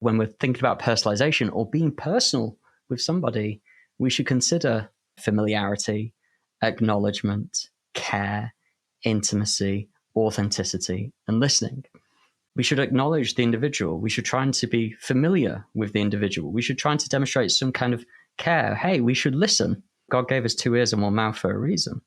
When we're thinking about personalization or being personal with somebody, we should consider familiarity, acknowledgement, care, intimacy, authenticity, and listening. We should acknowledge the individual. We should try to be familiar with the individual. We should try to demonstrate some kind of care. Hey, we should listen. God gave us 2 ears and 1 mouth for a reason.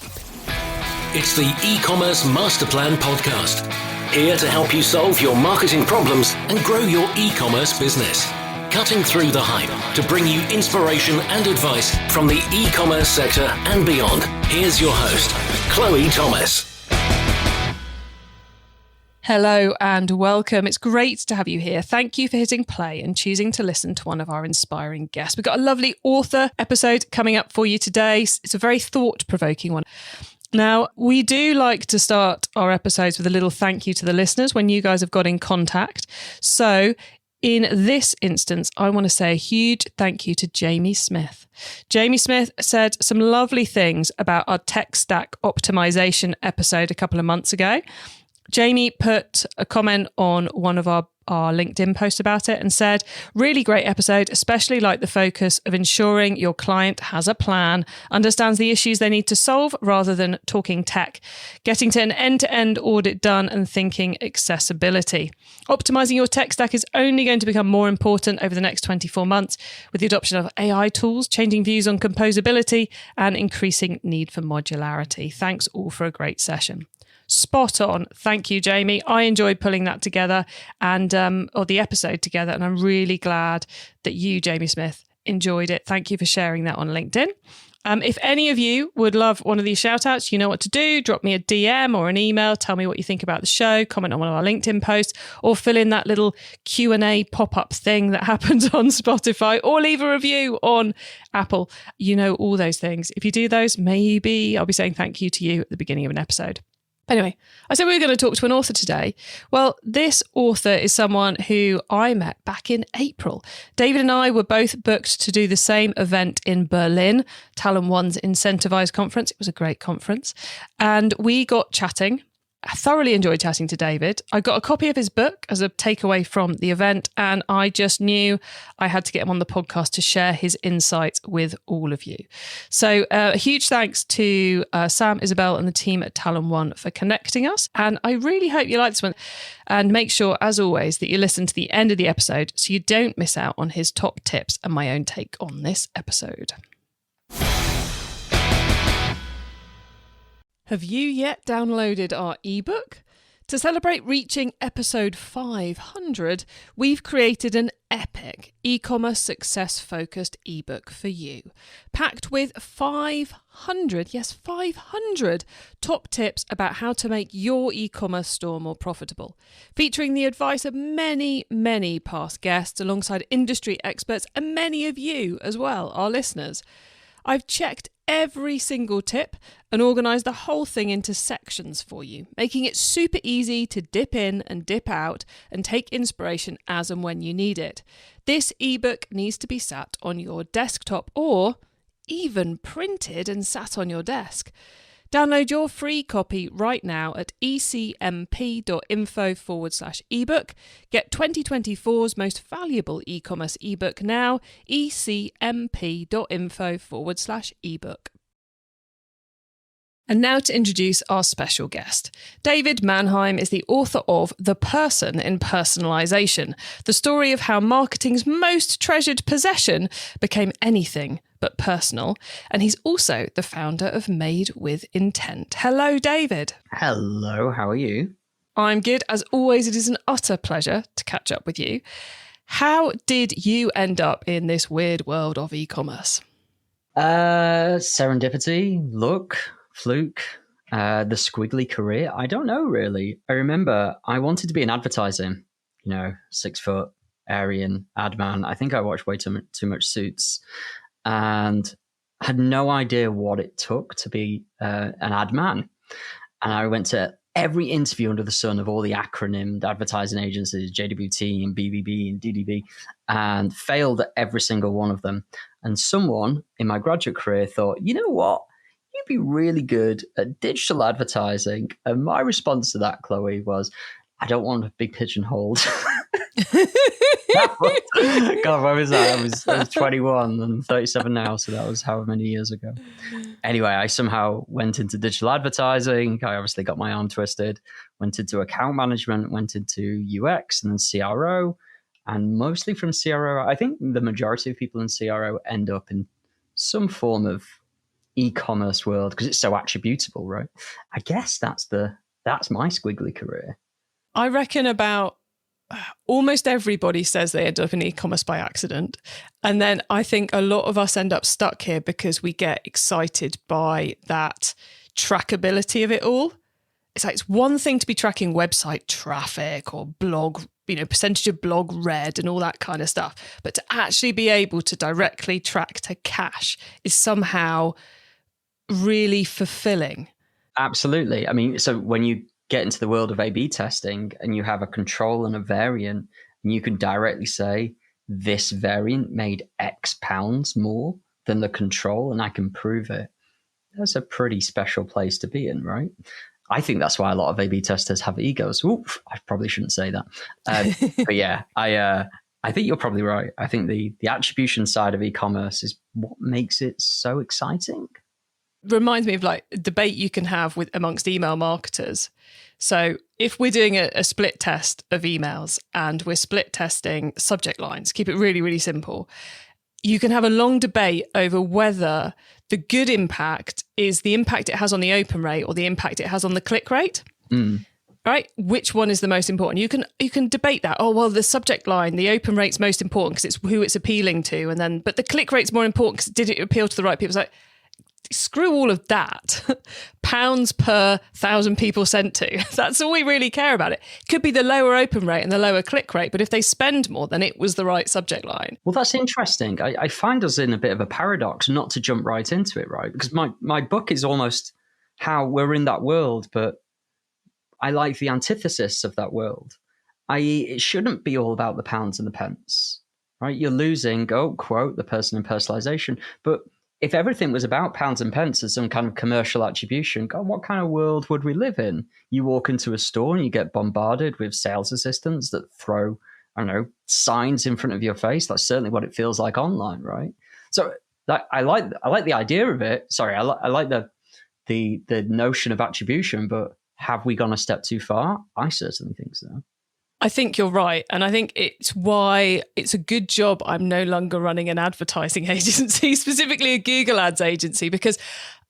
It's the eCommerce Master Plan Podcast. Here to help you solve your marketing problems and grow your e-commerce business. Cutting through the hype to bring you inspiration and advice from the e-commerce sector and beyond. Here's your host, Chloe Thomas. Hello and welcome. It's great to have you here. Thank you for hitting play and choosing to listen to one of our inspiring guests. We've got a lovely author episode coming up for you today. It's a very thought-provoking one. Now, we do like to start our episodes with a little thank you to the listeners when you guys have got in contact. So in this instance, I want to say a huge thank you to Jamie Smith. Jamie Smith said some lovely things about our tech stack optimization episode a couple of months ago. Jamie put a comment on one of our LinkedIn post about it and said, really great episode, especially like the focus of ensuring your client has a plan, understands the issues they need to solve rather than talking tech, getting to an end-to-end audit done and thinking accessibility. Optimizing your tech stack is only going to become more important over the next 24 months with the adoption of AI tools, changing views on composability and increasing need for modularity. Thanks all for a great session. Spot on. Thank you, Jamie. I enjoyed pulling that together or the episode together, and I'm really glad that you, Jamie Smith, enjoyed it. Thank you for sharing that on LinkedIn. If any of you would love one of these shout outs, you know what to do. Drop me a DM or an email. Tell me what you think about the show. Comment on one of our LinkedIn posts or fill in that little Q&A pop-up thing that happens on Spotify or leave a review on Apple. You know, all those things. If you do those, maybe I'll be saying thank you to you at the beginning of an episode. Anyway, I said we were going to talk to an author today. Well, this author is someone who I met back in April. David and I were both booked to do the same event in Berlin, Talon One's Incentivize conference. It was a great conference. And we got chatting. I thoroughly enjoyed chatting to David. I got a copy of his book as a takeaway from the event, and I just knew I had to get him on the podcast to share his insights with all of you. So a huge thanks to Sam, Isabel and the team at Talon One for connecting us. And I really hope you like this one. And make sure, as always, that you listen to the end of the episode so you don't miss out on his top tips and my own take on this episode. Have you yet downloaded our ebook? To celebrate reaching episode 500, we've created an epic e-commerce success-focused ebook for you, packed with 500 top tips about how to make your e-commerce store more profitable, featuring the advice of many, many past guests alongside industry experts and many of you as well, our listeners. I've checked every single tip and organised the whole thing into sections for you, making it super easy to dip in and dip out and take inspiration as and when you need it. This ebook needs to be sat on your desktop or even printed and sat on your desk. Download your free copy right now at ecmp.info/ebook. Get 2024's most valuable e-commerce ebook now, ecmp.info/ebook. And now to introduce our special guest. David Mannheim is the author of The Person in Personalisation, the story of how marketing's most treasured possession became anything but personal. And he's also the founder of Made with Intent. Hello, David. Hello, how are you? I'm good. As always, it is an utter pleasure to catch up with you. How did you end up in this weird world of e-commerce? Serendipity, luck, fluke, the squiggly career. I don't know, really. I remember I wanted to be in advertising, 6 foot Aryan ad man. I think I watched way too much Suits and had no idea what it took to be an ad man. And I went to every interview under the sun of all the acronymed advertising agencies, JWT and BBB and DDB, and failed at every single one of them. And someone in my graduate career thought, you know what? You'd be really good at digital advertising. And my response to that, Chloe, was, I don't want to be pigeonholed. God, when was that? I was 21 and 37 now, so that was however many years ago. Anyway, I somehow went into digital advertising. I obviously got my arm twisted, went into account management, went into UX and then CRO. And mostly from CRO, I think the majority of people in CRO end up in some form of e-commerce world because it's so attributable, right? I guess that's my squiggly career. I reckon about almost everybody says they end up in e-commerce by accident. And then I think a lot of us end up stuck here because we get excited by that trackability of it all. It's like, it's one thing to be tracking website traffic or blog, percentage of blog read and all that kind of stuff. But to actually be able to directly track to cash is somehow really fulfilling. Absolutely. I mean, so when you get into the world of A/B testing and you have a control and a variant, and you can directly say this variant made X pounds more than the control, and I can prove it. That's a pretty special place to be in, right? I think that's why a lot of A/B testers have egos. Oof, I probably shouldn't say that. But yeah, I think you're probably right. I think the attribution side of e-commerce is what makes it so exciting. Reminds me of like a debate you can have with amongst email marketers. So if we're doing a split test of emails and we're split testing subject lines, keep it really, really simple, you can have a long debate over whether the good impact is the impact it has on the open rate or the impact it has on the click rate. Right? Which one is the most important? You can debate that. Oh, well, the subject line, the open rate's most important because it's who it's appealing to. But the click rate's more important because did it appeal to the right people? It's like, screw all of that. Pounds per 1,000 people sent to. That's all we really care about. It could be the lower open rate and the lower click rate, but if they spend more, then it was the right subject line. Well, that's interesting. I find us in a bit of a paradox not to jump right into it, right? Because my book is almost how we're in that world, but I like the antithesis of that world. I.e., it shouldn't be all about the pounds and the pence, right? You're losing, quote, the person in personalization, but if everything was about pounds and pence as some kind of commercial attribution, God, what kind of world would we live in? You walk into a store and you get bombarded with sales assistants that throw, I don't know, signs in front of your face. That's certainly what it feels like online, right? So I like the idea of it. Sorry, I like the notion of attribution, but have we gone a step too far? I certainly think so. I think you're right. And I think it's why it's a good job I'm no longer running an advertising agency, specifically a Google Ads agency, because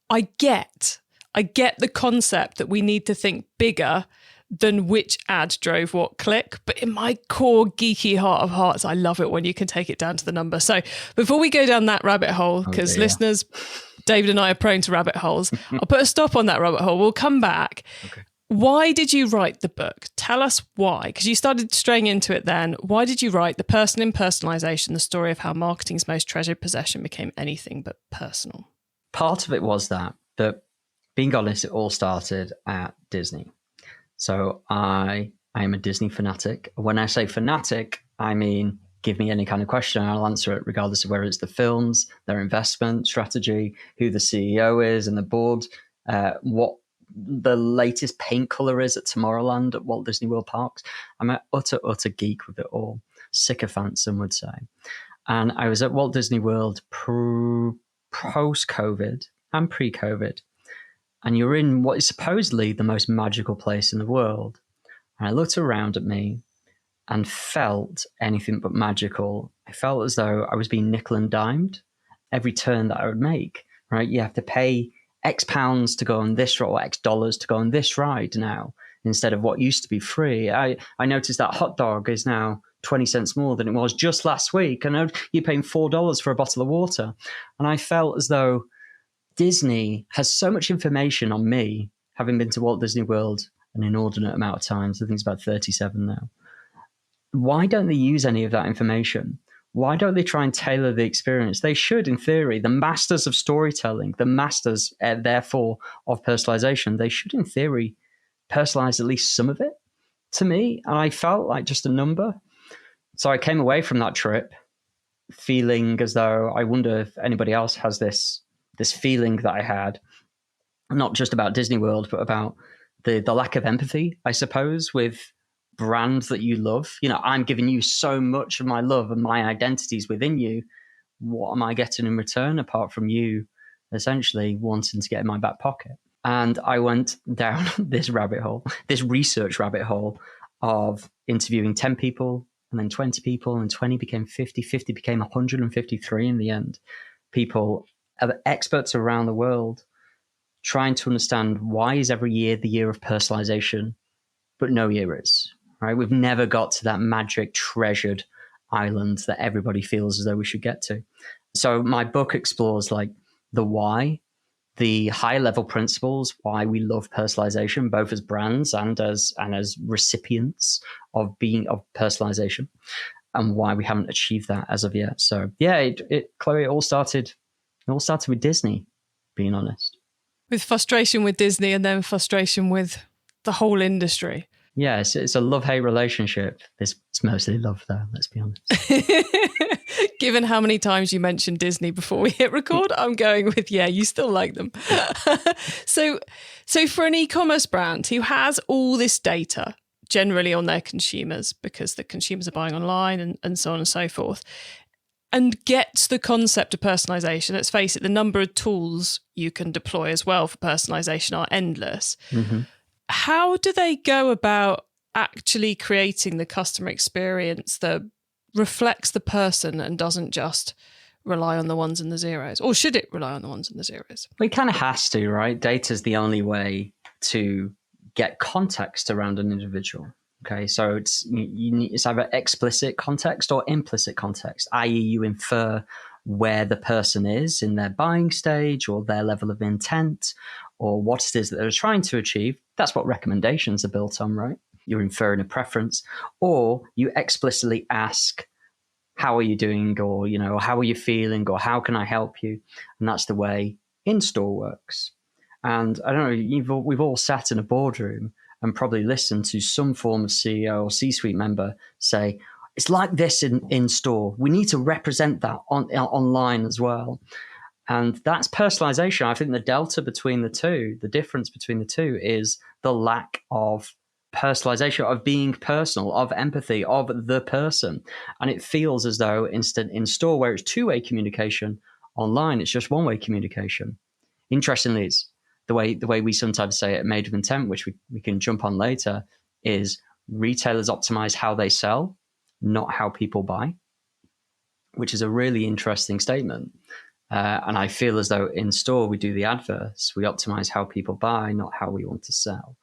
I get the concept that we need to think bigger than which ad drove what click. But in my core geeky heart of hearts, I love it when you can take it down to the number. So before we go down that rabbit hole, because listeners, David and I are prone to rabbit holes, I'll put a stop on that rabbit hole. We'll come back. Okay. Why did you write the book? Tell us why, because you started straying into it then. Why did you write The Person in Personalization, the story of how marketing's most treasured possession became anything but personal? Part of it was that, but being honest, it all started at Disney. So I am a Disney fanatic. When I say fanatic, I mean, give me any kind of question and I'll answer it regardless of whether it's the films, their investment strategy, who the CEO is and the board, what the latest paint color is at Tomorrowland at Walt Disney World Parks. I'm an utter geek with it all. Sycophant, some would say. And I was at Walt Disney World post-COVID and pre-COVID. And you're in what is supposedly the most magical place in the world. And I looked around at me and felt anything but magical. I felt as though I was being nickel and dimed every turn that I would make, right? You have to pay X pounds to go on this ride, or X dollars to go on this ride now, instead of what used to be free. I noticed that hot dog is now 20 cents more than it was just last week. I know you're paying $4 for a bottle of water. And I felt as though Disney has so much information on me, having been to Walt Disney World an inordinate amount of times. I think it's about 37 now. Why don't they use any of that information? Why don't they try and tailor the experience? They should, in theory. The masters of storytelling, the masters, therefore, of personalization, they should, in theory, personalize at least some of it to me. And I felt like just a number. So I came away from that trip feeling as though I wonder if anybody else has this feeling that I had, not just about Disney World, but about the lack of empathy, I suppose, with brand that you love. I'm giving you so much of my love and my identities within you. What am I getting in return apart from you essentially wanting to get in my back pocket? And I went down this rabbit hole, this research rabbit hole of interviewing 10 people and then 20 people, and 20 became 50, 50 became 153 in the end. People, experts around the world, trying to understand why is every year the year of personalization, but no year is, right? We've never got to that magic treasured island that everybody feels as though we should get to. So my book explores like the why, the high level principles, why we love personalization, both as brands and as recipients of personalization, and why we haven't achieved that as of yet. So yeah, Chloe, it all started with Disney, being honest. With frustration with Disney and then frustration with the whole industry. Yeah, it's a love-hate relationship. It's mostly love, though, let's be honest. Given how many times you mentioned Disney before we hit record, I'm going with, yeah, you still like them. So for an e-commerce brand who has all this data generally on their consumers, because the consumers are buying online and so on and so forth, and gets the concept of personalization, let's face it, the number of tools you can deploy as well for personalization are endless. Mm-hmm. How do they go about actually creating the customer experience that reflects the person and doesn't just rely on the ones and the zeros? Or should it rely on the ones and the zeros? Well, it kind of has to, right? Data is the only way to get context around an individual. Okay, so it's either explicit context or implicit context, i.e. you infer where the person is in their buying stage or their level of intent or what it is that they're trying to achieve. That's what recommendations are built on, right? You're inferring a preference, or you explicitly ask, how are you doing? Or, how are you feeling? Or how can I help you? And that's the way in-store works. And I don't know, we've all sat in a boardroom and probably listened to some form of CEO or C-suite member say, it's like this in store. We need to represent that online as well. And that's personalization. I think the delta between the two, the difference between the two is the lack of personalization, of being personal, of empathy, of the person. And it feels as though instead in store where it's two-way communication, online it's just one-way communication. Interestingly, it's the way we sometimes say it at Made with Intent, which we can jump on later, is retailers optimize how they sell, not how people buy, which is a really interesting statement. And I feel as though in store, we do the adverse. We optimize how people buy, not how we want to sell.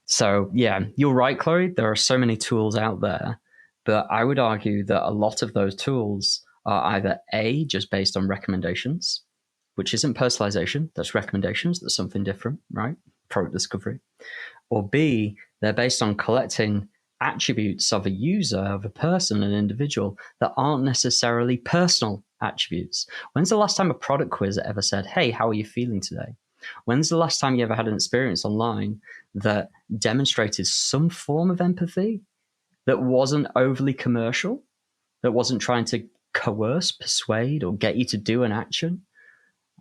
So yeah, you're right, Chloe. There are so many tools out there, but I would argue that a lot of those tools are either A, just based on recommendations, which isn't personalization. That's recommendations. That's something different, right? Product discovery. Or B, they're based on collecting attributes of a user, of a person, an individual that aren't necessarily personal attributes. When's the last time a product quiz ever said, hey, how are you feeling today? When's the last time you ever had an experience online that demonstrated some form of empathy that wasn't overly commercial, that wasn't trying to coerce, persuade, or get you to do an action?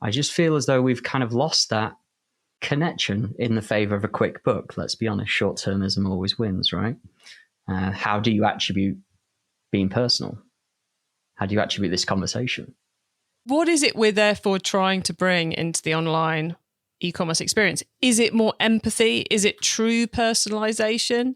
I just feel as though we've kind of lost that connection in the favor of a quick book. Let's be honest, short-termism always wins, right? How do you attribute being personal? How do you attribute this conversation? What is it we're therefore trying to bring into the online e-commerce experience? Is it more empathy? Is it true personalization?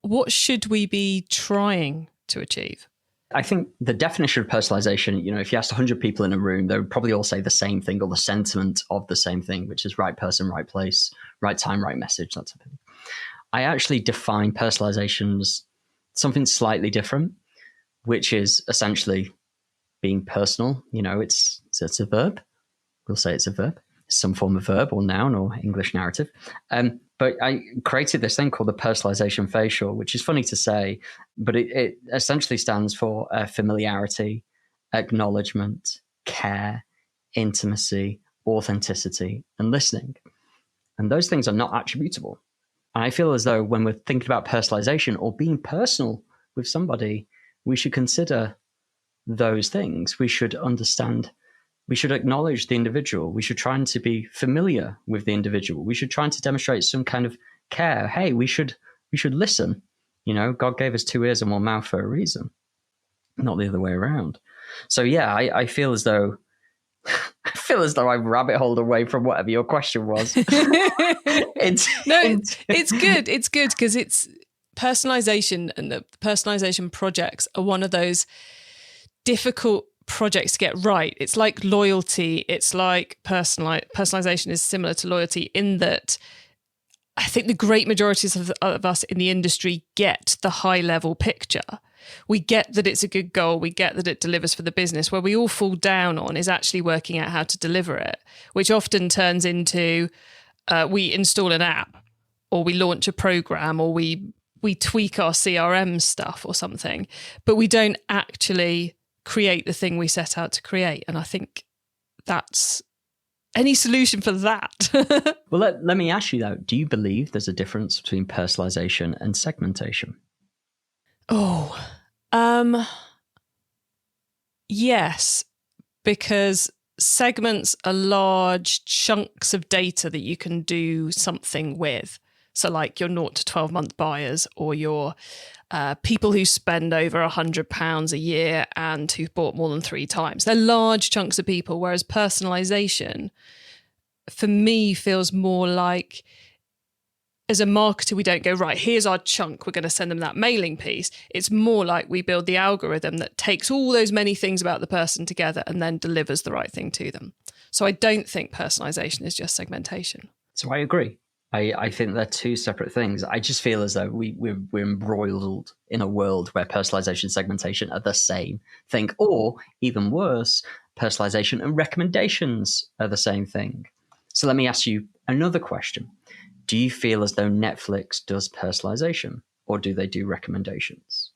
What should we be trying to achieve? I think the definition of personalization, if you asked 100 people in a room, they would probably all say the same thing or the sentiment of the same thing, which is right person, right place, right time, right message, that type of thing. I actually define personalization as something slightly different, which is essentially being personal. It's a verb. We'll say it's a verb. It's some form of verb or noun or English narrative. But I created this thing called the personalization facial, which is funny to say, but it essentially stands for familiarity, acknowledgement, care, intimacy, authenticity, and listening. And those things are not attributable. And I feel as though when we're thinking about personalization or being personal with somebody, we should consider those things. We should understand. We should acknowledge the individual. We should try to be familiar with the individual. We should try to demonstrate some kind of care. Hey, we should listen. God gave us 2 ears and 1 mouth for a reason, not the other way around. So yeah, I feel as though I've rabbit holed away from whatever your question was. It's good. It's good because it's personalization, and the personalization projects are one of those difficult projects to get right. It's like loyalty. It's like personalization is similar to loyalty in that I think the great majorities of us in the industry get the high level picture. We get that it's a good goal. We get that it delivers for the business. Where we all fall down on is actually working out how to deliver it, which often turns into we install an app, or we launch a program, or we tweak our CRM stuff or something, but we don't actually create the thing we set out to create. And I think that's any solution for that. Well, let me ask you though, do you believe there's a difference between personalization and segmentation? Yes, because segments are large chunks of data that you can do something with. So like your 0 to 12 month buyers, or your people who spend over £100 a year and who've bought more than 3 times. They're large chunks of people, whereas personalization, for me, feels more like, as a marketer, we don't go, right, here's our chunk, we're going to send them that mailing piece. It's more like we build the algorithm that takes all those many things about the person together and then delivers the right thing to them. So I don't think personalization is just segmentation. So I agree. I think they're 2 separate things. I just feel as though we're embroiled in a world where personalization and segmentation are the same thing, or even worse, personalization and recommendations are the same thing. So let me ask you another question. Do you feel as though Netflix does personalization, or do they do recommendations?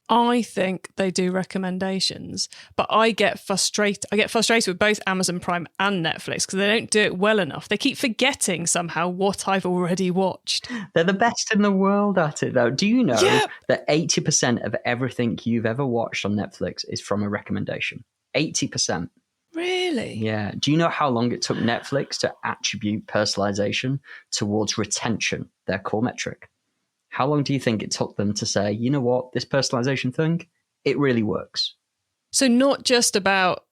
I think they do recommendations, but I get frustrated with both Amazon Prime and Netflix because they don't do it well enough. They keep forgetting somehow what I've already watched. They're the best in the world at it, though. Do you know that 80% of everything you've ever watched on Netflix is from a recommendation? 80%. Really? Yeah. Do you know how long it took Netflix to attribute personalization towards retention, their core metric? How long do you think it took them to say, you know what, this personalization thing, it really works? So not just about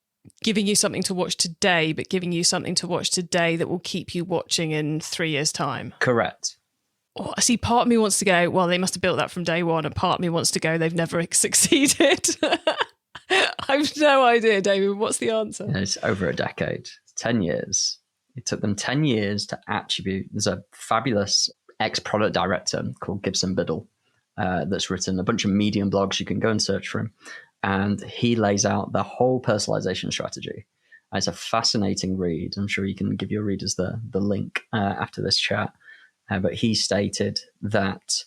giving you something to watch today, but giving you something to watch today that will keep you watching in 3 years' time. Correct. Oh, I see, part of me wants to go, well, they must have built that from day one. And part of me wants to go, they've never succeeded. I've no idea, David. What's the answer? It's over a decade, 10 years. It took them 10 years to attribute. There's a fabulous ex-product director called Gibson Biddle that's written a bunch of Medium blogs. You can go and search for him. And he lays out the whole personalization strategy. It's a fascinating read. I'm sure you can give your readers the link after this chat. But he stated that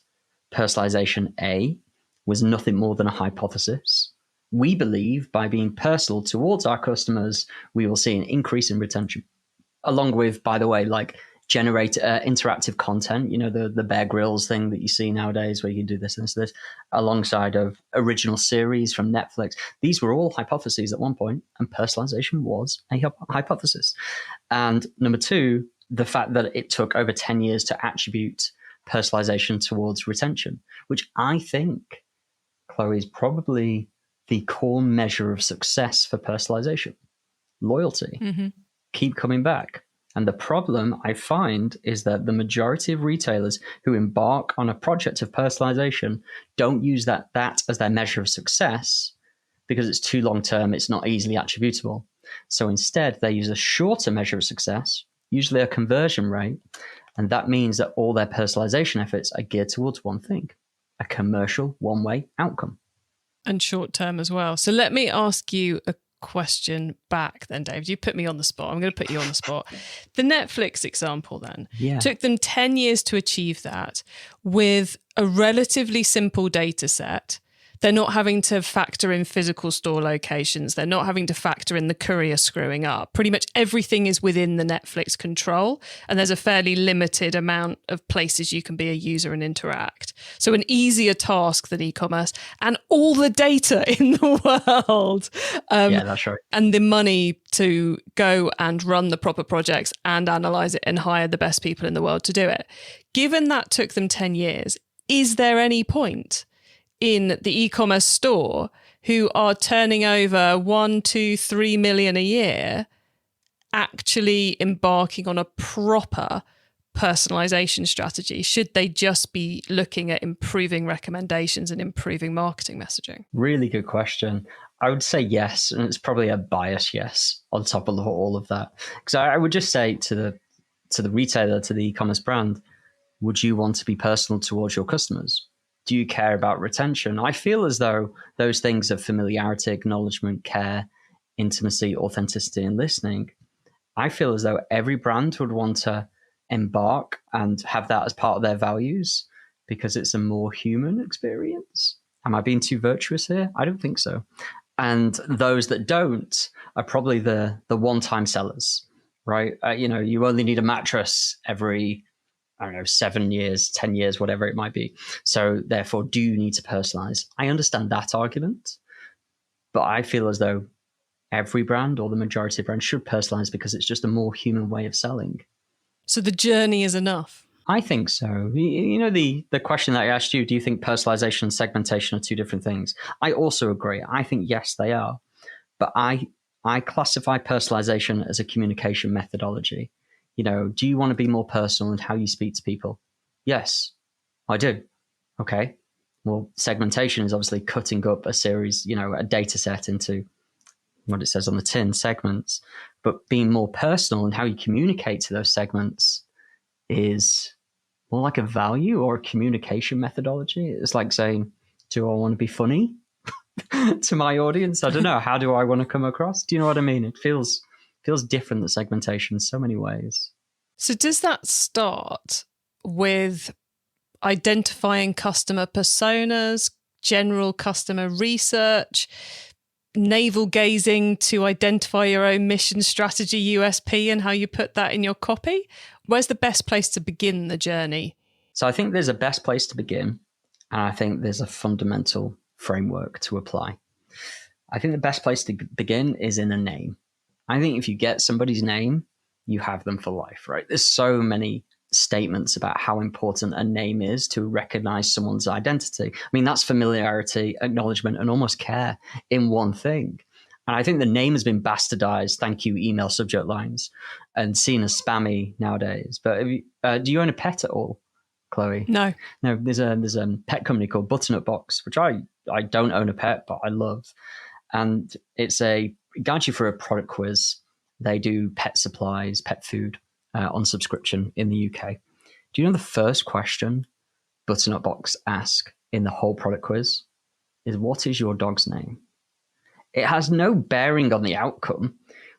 personalization A was nothing more than a hypothesis. We believe by being personal towards our customers, we will see an increase in retention. Along with, by the way, like generate interactive content, the Bear Grylls thing that you see nowadays where you can do this and this, alongside of original series from Netflix. These were all hypotheses at one point, and personalization was a hypothesis. And number 2, the fact that it took over 10 years to attribute personalization towards retention, which I think, Chloe, is probably the core measure of success for personalization. Loyalty. Mm-hmm. Keep coming back. And the problem I find is that the majority of retailers who embark on a project of personalization don't use that as their measure of success because it's too long term, it's not easily attributable. So instead, they use a shorter measure of success, usually a conversion rate, and that means that all their personalization efforts are geared towards one thing, a commercial one-way outcome. And short term as well. So let me ask you a question back then, David. You put me on the spot. I'm going to put you on the spot. The Netflix example then took them 10 years to achieve that with a relatively simple data set. They're not having to factor in physical store locations. They're not having to factor in the courier screwing up. Pretty much everything is within the Netflix control, and there's a fairly limited amount of places you can be a user and interact. So an easier task than e-commerce, and all the data in the world. Yeah, that's right. And the money to go and run the proper projects and analyze it and hire the best people in the world to do it. Given that took them 10 years, is there any point in the e-commerce store who are turning over 1, 2, 3 million a year actually embarking on a proper personalization strategy? Should they just be looking at improving recommendations and improving marketing messaging? Really good question. I would say yes, and it's probably a bias yes on top of all of that. Because I would just say to the retailer, to the e-commerce brand, would you want to be personal towards your customers? Do you care about retention? I feel as though those things of familiarity, acknowledgement, care, intimacy, authenticity, and listening, I feel as though every brand would want to embark and have that as part of their values because it's a more human experience. Am I being too virtuous here? I don't think so. And those that don't are probably the one-time sellers, right? You only need a mattress every, 7 years, 10 years, whatever it might be. So therefore, do you need to personalize? I understand that argument, but I feel as though every brand or the majority of brands should personalize because it's just a more human way of selling. So the journey is enough? I think so. The question that I asked you, do you think personalization and segmentation are two different things? I also agree. I think, yes, they are. But I classify personalization as a communication methodology. Do you want to be more personal in how you speak to people? Yes, I do. Okay. Well, segmentation is obviously cutting up a series, a data set into what it says on the tin, segments. But being more personal in how you communicate to those segments is more like a value or a communication methodology. It's like saying, do I want to be funny to my audience? I don't know. How do I want to come across? Do you know what I mean? It feels different, the segmentation, in so many ways. So does that start with identifying customer personas, general customer research, navel gazing to identify your own mission, strategy, USP, and how you put that in your copy? Where's the best place to begin the journey? So I think there's a best place to begin, and I think there's a fundamental framework to apply. I think the best place to begin is in a name. I think if you get somebody's name, you have them for life, right? There's so many statements about how important a name is to recognize someone's identity. I mean, that's familiarity, acknowledgement, and almost care in one thing. And I think the name has been bastardized, thank you, email subject lines, and seen as spammy nowadays. But do you own a pet at all, Chloe? No. No, there's a pet company called Butternut Box, which I don't own a pet, but I love. And it guides you for a product quiz. They do pet supplies, pet food on subscription in the UK. Do you know the first question Butternut Box ask in the whole product quiz is, what is your dog's name? It has no bearing on the outcome,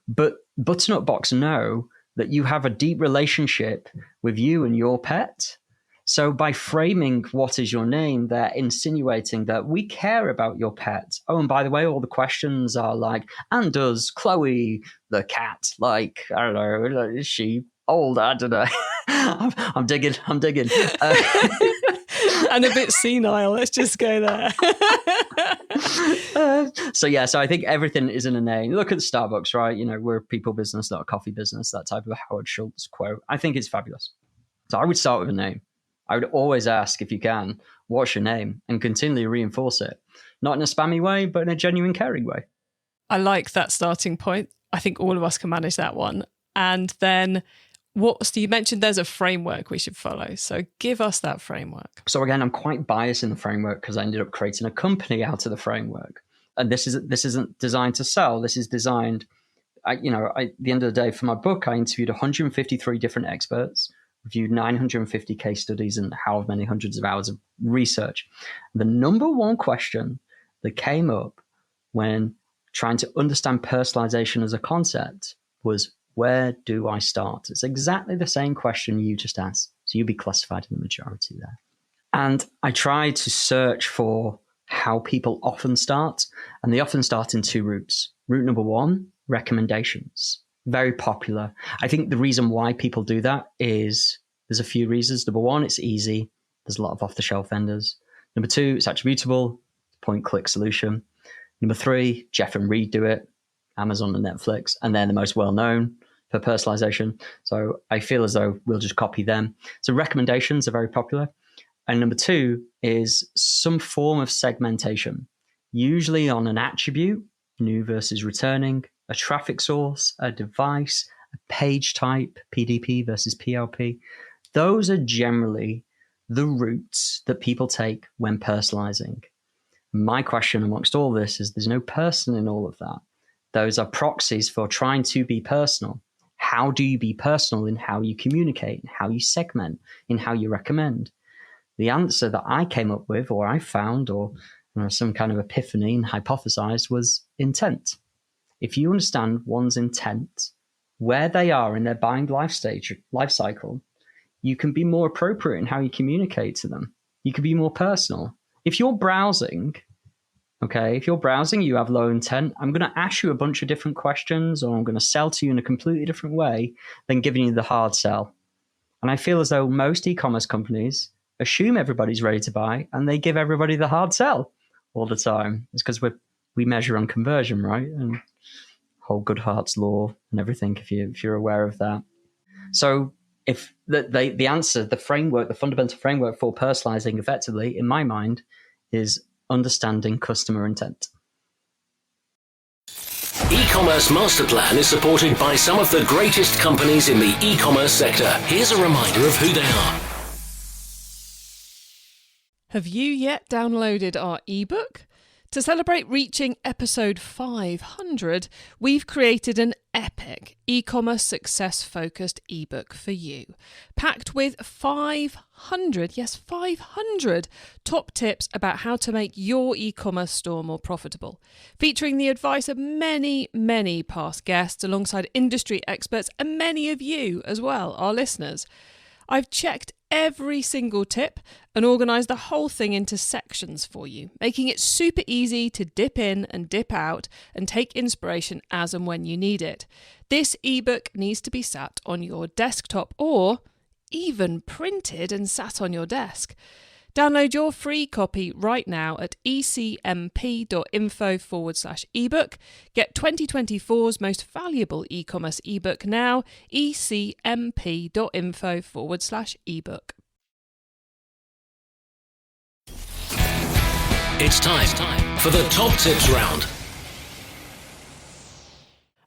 but Butternut Box know that you have a deep relationship with you and your pet. So by framing what is your name, they're insinuating that we care about your pet. Oh, and by the way, all the questions are like, and does Chloe, the cat, like, I don't know, is she old? I don't know. I'm digging. And a bit senile. Let's just go there. So I think everything is in a name. Look at Starbucks, right? We're a people business, not a coffee business, that type of Howard Schultz quote. I think it's fabulous. So I would start with a name. I would always ask, if you can, what's your name? And continually reinforce it. Not in a spammy way, but in a genuine, caring way. I like that starting point. I think all of us can manage that one. And then you mentioned there's a framework we should follow. So give us that framework. So again, I'm quite biased in the framework because I ended up creating a company out of the framework. And this isn't designed to sell. This is designed, at the end of the day, for my book, I interviewed 153 different experts, reviewed 950 case studies and however many hundreds of hours of research. The number one question that came up when trying to understand personalization as a concept was, where do I start? It's exactly the same question you just asked. So you'd be classified in the majority there. And I tried to search for how people often start, and they often start in two routes. Route number one, recommendations. Very popular. I think the reason why people do that is there's a few reasons. Number one, it's easy. There's a lot of off-the-shelf vendors. Number two, it's attributable, point-click solution. Number three, Jeff and Reed do it, Amazon and Netflix, and they're the most well-known for personalization. So I feel as though we'll just copy them. So recommendations are very popular. And number 2 is some form of segmentation, usually on an attribute, new versus returning, a traffic source, a device, a page type, PDP versus PLP. Those are generally the routes that people take when personalizing. My question amongst all this is there's no person in all of that. Those are proxies for trying to be personal. How do you be personal in how you communicate, in how you segment, in how you recommend? The answer that I came up with, or I found, or some kind of epiphany and hypothesized, was intent. If you understand one's intent, where they are in their buying life cycle, you can be more appropriate in how you communicate to them. You can be more personal. If you're browsing, you have low intent, I'm going to ask you a bunch of different questions, or I'm going to sell to you in a completely different way than giving you the hard sell. And I feel as though most e-commerce companies assume everybody's ready to buy and they give everybody the hard sell all the time. It's because we measure on conversion, right? And whole Goodhart's law and everything, if you're aware of that. So if the answer, the framework, the fundamental framework for personalizing effectively, in my mind, is understanding customer intent. E-commerce Master Plan is supported by some of the greatest companies in the e-commerce sector. Here's a reminder of who they are. Have you yet downloaded our ebook? To celebrate reaching episode 500, we've created an epic e-commerce success-focused ebook for you, packed with 500 top tips about how to make your e-commerce store more profitable, featuring the advice of many, many past guests alongside industry experts and many of you as well, our listeners. I've checked every single tip and organised the whole thing into sections for you, making it super easy to dip in and dip out and take inspiration as and when you need it. This ebook needs to be sat on your desktop or even printed and sat on your desk. Download your free copy right now at ecmp.info/ebook. Get 2024's most valuable e-commerce ebook now, ecmp.info/ebook. It's time for the top tips round.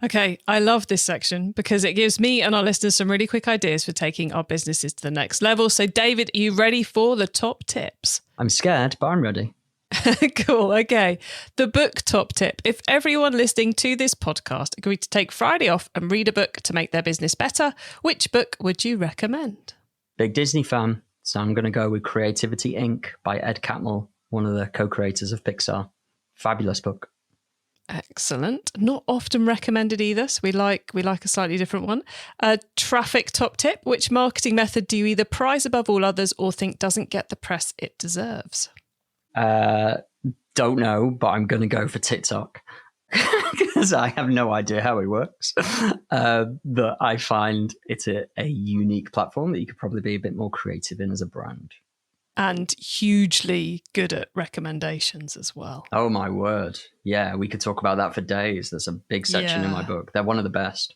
Okay, I love this section because it gives me and our listeners some really quick ideas for taking our businesses to the next level. So, David, are you ready for the top tips? I'm scared, but I'm ready. Cool. Okay. The book top tip. If everyone listening to this podcast agreed to take Friday off and read a book to make their business better, which book would you recommend? Big Disney fan, so I'm going to go with Creativity Inc. by Ed Catmull, one of the co-creators of Pixar. Fabulous book. Excellent. Not often recommended either, so we like a slightly different one. Traffic top tip. Which marketing method do you either prize above all others or think doesn't get the press it deserves? Don't know, but I'm going to go for TikTok because I have no idea how it works. But I find it's a unique platform that you could probably be a bit more creative in as a brand. And hugely good at recommendations as well. Oh, my word. Yeah, we could talk about that for days. There's a big section in my book. They're one of the best.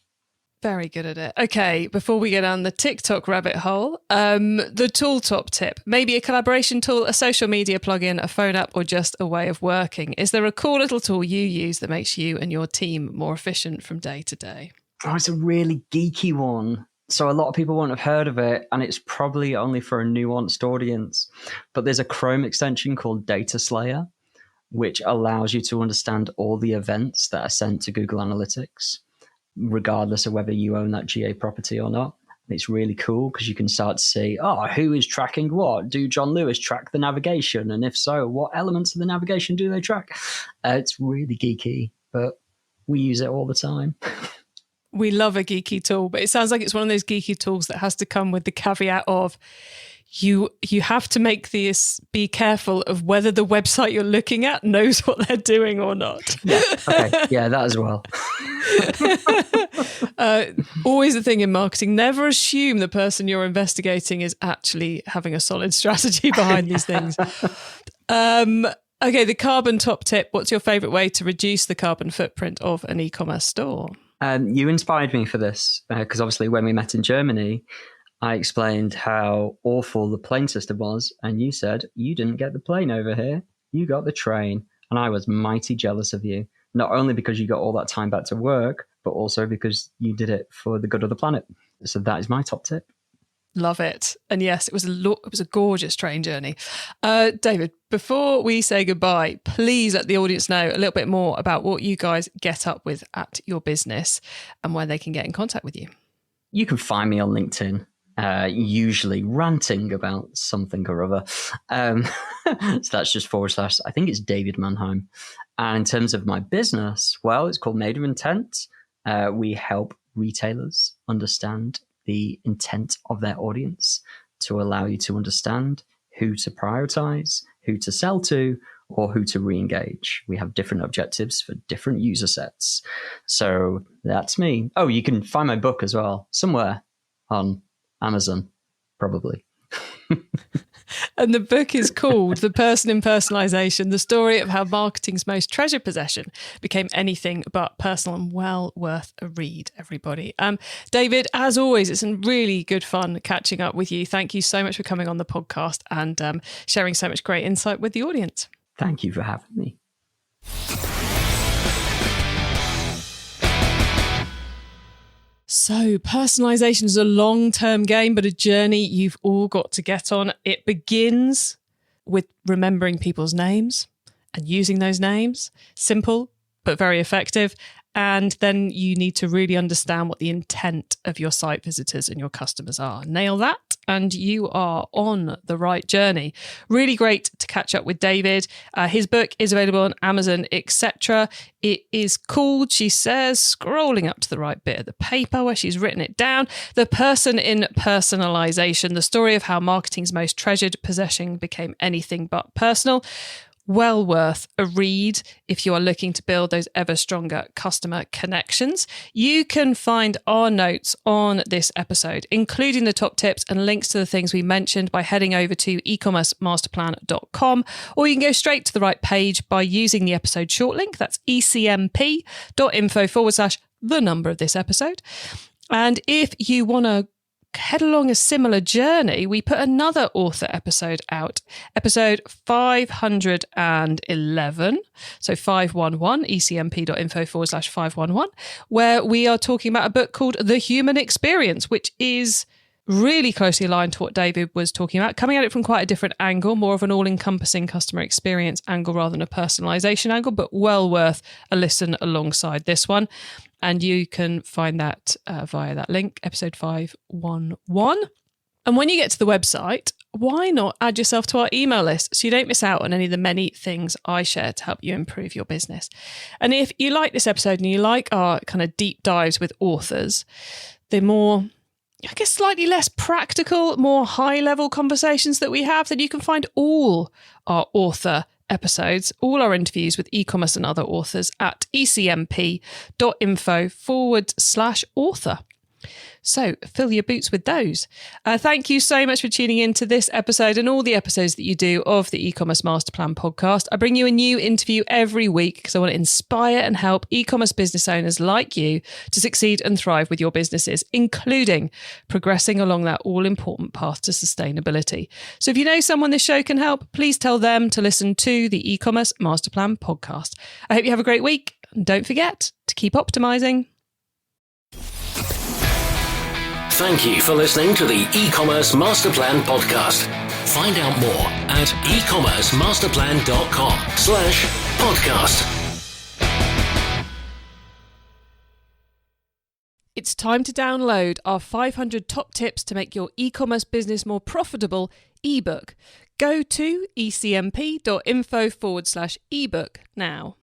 Very good at it. Okay, before we go down the TikTok rabbit hole, the tool top tip. Maybe a collaboration tool, a social media plugin, a phone app, or just a way of working. Is there a cool little tool you use that makes you and your team more efficient from day to day? Oh, it's a really geeky one. So a lot of people won't have heard of it, and it's probably only for a nuanced audience. But there's a Chrome extension called Data Slayer, which allows you to understand all the events that are sent to Google Analytics, regardless of whether you own that GA property or not. It's really cool because you can start to see, who is tracking what? Do John Lewis track the navigation? And if so, what elements of the navigation do they track? It's really geeky, but we use it all the time. We love a geeky tool, but it sounds like it's one of those geeky tools that has to come with the caveat of you have to make this, be careful of whether the website you're looking at knows what they're doing or not. Yeah, okay. Yeah, that as well. Always a thing in marketing. Never assume the person you're investigating is actually having a solid strategy behind these things. Okay, the carbon top tip. What's your favorite way to reduce the carbon footprint of an e-commerce store? You inspired me for this because obviously when we met in Germany, I explained how awful the plane system was, and you said, you didn't get the plane over here, you got the train. And I was mighty jealous of you, not only because you got all that time back to work, but also because you did it for the good of the planet. So that is my top tip. Love it. And yes, it was a gorgeous train journey. David, before we say goodbye, please let the audience know a little bit more about what you guys get up with at your business and where they can get in contact with you. You can find me on LinkedIn, usually ranting about something or other. So that's just / I think it's David Mannheim. And in terms of my business, well, it's called Made of Intent. We help retailers understand the intent of their audience to allow you to understand who to prioritize, who to sell to, or who to re-engage. We have different objectives for different user sets. So that's me. Oh, you can find my book as well, somewhere on Amazon, probably. And the book is called The Person in Personalization, the story of how marketing's most treasured possession became anything but personal, and well worth a read, everybody. David, as always, it's been really good fun catching up with you. Thank you so much for coming on the podcast and sharing so much great insight with the audience. Thank you for having me. So personalization is a long-term game, but a journey you've all got to get on. It begins with remembering people's names and using those names. Simple, but very effective. And then you need to really understand what the intent of your site visitors and your customers are. Nail that, and you are on the right journey. Really great to catch up with David. His book is available on Amazon, etc. It is called, she says, scrolling up to the right bit of the paper where she's written it down, The Person in Personalization, the story of how marketing's most treasured possession became anything but personal. Well worth a read if you are looking to build those ever stronger customer connections. You can find our notes on this episode, including the top tips and links to the things we mentioned, by heading over to ecommercemasterplan.com, or you can go straight to the right page by using the episode short link. That's ecmp.info / the number of this episode. And if you want to head along a similar journey, we put another author episode out, episode 511, so 511, ecmp.info / 511, where we are talking about a book called The Human Experience, which is really closely aligned to what David was talking about, coming at it from quite a different angle, more of an all-encompassing customer experience angle rather than a personalization angle, but well worth a listen alongside this one. And you can find that via that link, episode 511. And when you get to the website, why not add yourself to our email list so you don't miss out on any of the many things I share to help you improve your business. And if you like this episode and you like our kind of deep dives with authors, the more, I guess, slightly less practical, more high-level conversations that we have, then you can find all our author episodes, all our interviews with e-commerce and other authors at ecmp.info / author. So fill your boots with those. Thank you so much for tuning in to this episode and all the episodes that you do of the e-commerce master plan podcast. I bring you a new interview every week because I want to inspire and help e-commerce business owners like you to succeed and thrive with your businesses, including progressing along that all-important path to sustainability. So if you know someone this show can help, please tell them to listen to the e-commerce master plan podcast. I hope you have a great week. And don't forget to keep optimizing. Thank you for listening to the e-commerce master plan podcast. Find out more at ecommercemasterplan.com/podcast. It's time to download our 500 top tips to make your e-commerce business more profitable ebook. Go to ecmp.info / ebook now.